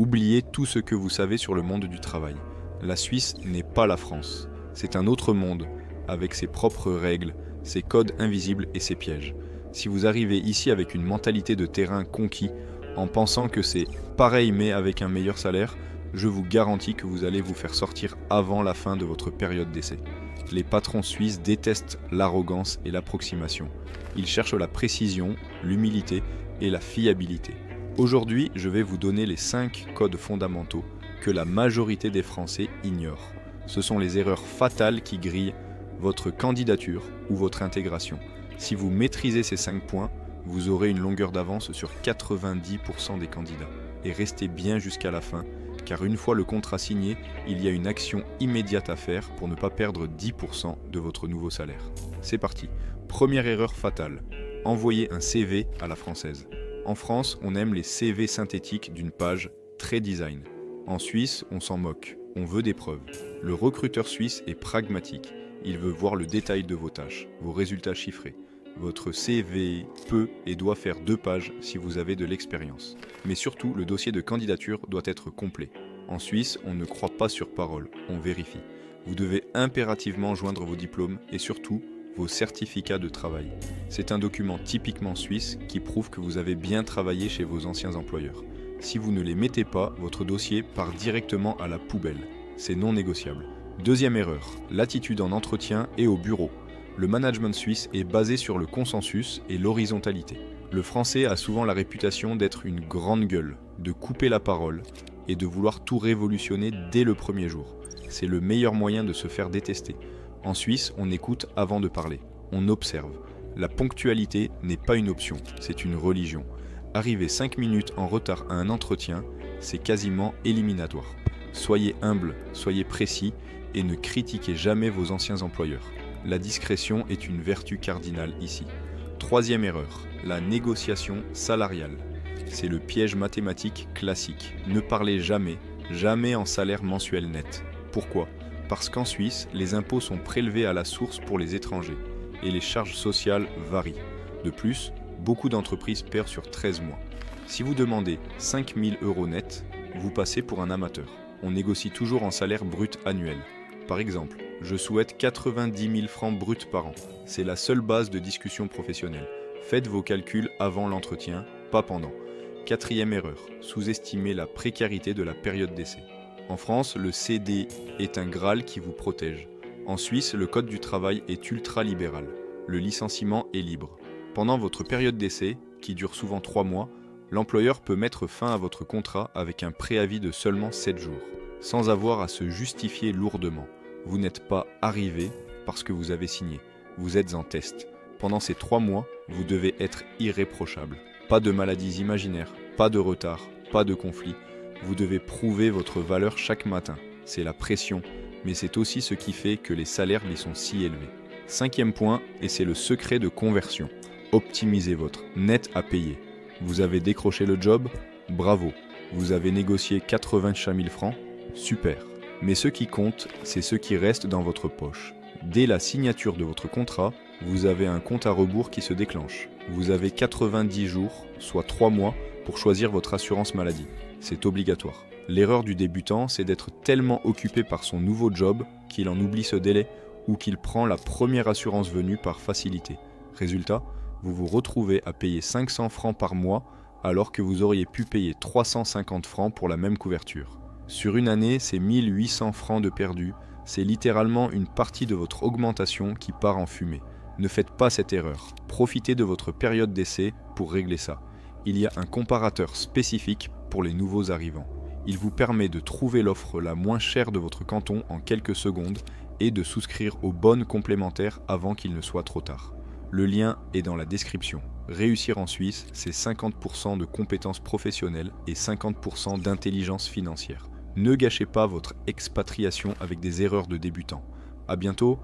Oubliez tout ce que vous savez sur le monde du travail. La Suisse n'est pas la France. C'est un autre monde, avec ses propres règles, ses codes invisibles et ses pièges. Si vous arrivez ici avec une mentalité de terrain conquis, en pensant que c'est pareil mais avec un meilleur salaire, je vous garantis que vous allez vous faire sortir avant la fin de votre période d'essai. Les patrons suisses détestent l'arrogance et l'approximation. Ils cherchent la précision, l'humilité et la fiabilité. Aujourd'hui, je vais vous donner les 5 codes fondamentaux que la majorité des Français ignorent. Ce sont les erreurs fatales qui grillent votre candidature ou votre intégration. Si vous maîtrisez ces 5 points, vous aurez une longueur d'avance sur 90% des candidats. Et restez bien jusqu'à la fin, car une fois le contrat signé, il y a une action immédiate à faire pour ne pas perdre 10% de votre nouveau salaire. C'est parti. Première erreur fatale. Envoyer un CV à la française. En France, on aime les CV synthétiques d'une page très design. En Suisse, on s'en moque. On veut des preuves. Le recruteur suisse est pragmatique. Il veut voir le détail de vos tâches, vos résultats chiffrés. Votre CV peut et doit faire 2 pages si vous avez de l'expérience. Mais surtout, le dossier de candidature doit être complet. En Suisse, on ne croit pas sur parole, on vérifie. Vous devez impérativement joindre vos diplômes et surtout vos certificats de travail. C'est un document typiquement suisse qui prouve que vous avez bien travaillé chez vos anciens employeurs. Si vous ne les mettez pas, votre dossier part directement à la poubelle. C'est non négociable. Deuxième erreur, l'attitude en entretien et au bureau. Le management suisse est basé sur le consensus et l'horizontalité. Le français a souvent la réputation d'être une grande gueule, de couper la parole et de vouloir tout révolutionner dès le premier jour. C'est le meilleur moyen de se faire détester. En Suisse, on écoute avant de parler. On observe. La ponctualité n'est pas une option, c'est une religion. Arriver 5 minutes en retard à un entretien, c'est quasiment éliminatoire. Soyez humble, soyez précis et ne critiquez jamais vos anciens employeurs. La discrétion est une vertu cardinale ici. Troisième erreur, la négociation salariale. C'est le piège mathématique classique. Ne parlez jamais, jamais en salaire mensuel net. Pourquoi ? Parce qu'en Suisse, les impôts sont prélevés à la source pour les étrangers et les charges sociales varient. De plus, beaucoup d'entreprises perdent sur 13 mois. Si vous demandez 5 000 € net, vous passez pour un amateur. On négocie toujours en salaire brut annuel. Par exemple, je souhaite 90 000 francs bruts par an. C'est la seule base de discussion professionnelle. Faites vos calculs avant l'entretien, pas pendant. Quatrième erreur, sous-estimer la précarité de la période d'essai. En France, le CD est un Graal qui vous protège. En Suisse, le code du travail est ultra-libéral. Le licenciement est libre. Pendant votre période d'essai, qui dure souvent 3 mois, l'employeur peut mettre fin à votre contrat avec un préavis de seulement 7 jours, sans avoir à se justifier lourdement. Vous n'êtes pas arrivé parce que vous avez signé. Vous êtes en test. Pendant ces 3 mois, vous devez être irréprochable. Pas de maladies imaginaires, pas de retard, pas de conflit. Vous devez prouver votre valeur chaque matin. C'est la pression, mais c'est aussi ce qui fait que les salaires y sont si élevés. 5e point, et c'est le secret de conversion. Optimisez votre net à payer. Vous avez décroché le job ? Bravo. Vous avez négocié 85 000 francs ? Super. Mais ce qui compte, c'est ce qui reste dans votre poche. Dès la signature de votre contrat, vous avez un compte à rebours qui se déclenche. Vous avez 90 jours, soit 3 mois, pour choisir votre assurance maladie. C'est obligatoire. L'erreur du débutant, c'est d'être tellement occupé par son nouveau job qu'il en oublie ce délai ou qu'il prend la première assurance venue par facilité. Résultat, vous vous retrouvez à payer 500 francs par mois alors que vous auriez pu payer 350 francs pour la même couverture. Sur une année, c'est 1800 francs de perdu. C'est littéralement une partie de votre augmentation qui part en fumée. Ne faites pas cette erreur. Profitez de votre période d'essai pour régler ça. Il y a un comparateur spécifique pour les nouveaux arrivants. Il vous permet de trouver l'offre la moins chère de votre canton en quelques secondes et de souscrire aux bonnes complémentaires avant qu'il ne soit trop tard. Le lien est dans la description. Réussir en Suisse, c'est 50% de compétences professionnelles et 50% d'intelligence financière. Ne gâchez pas votre expatriation avec des erreurs de débutants. À bientôt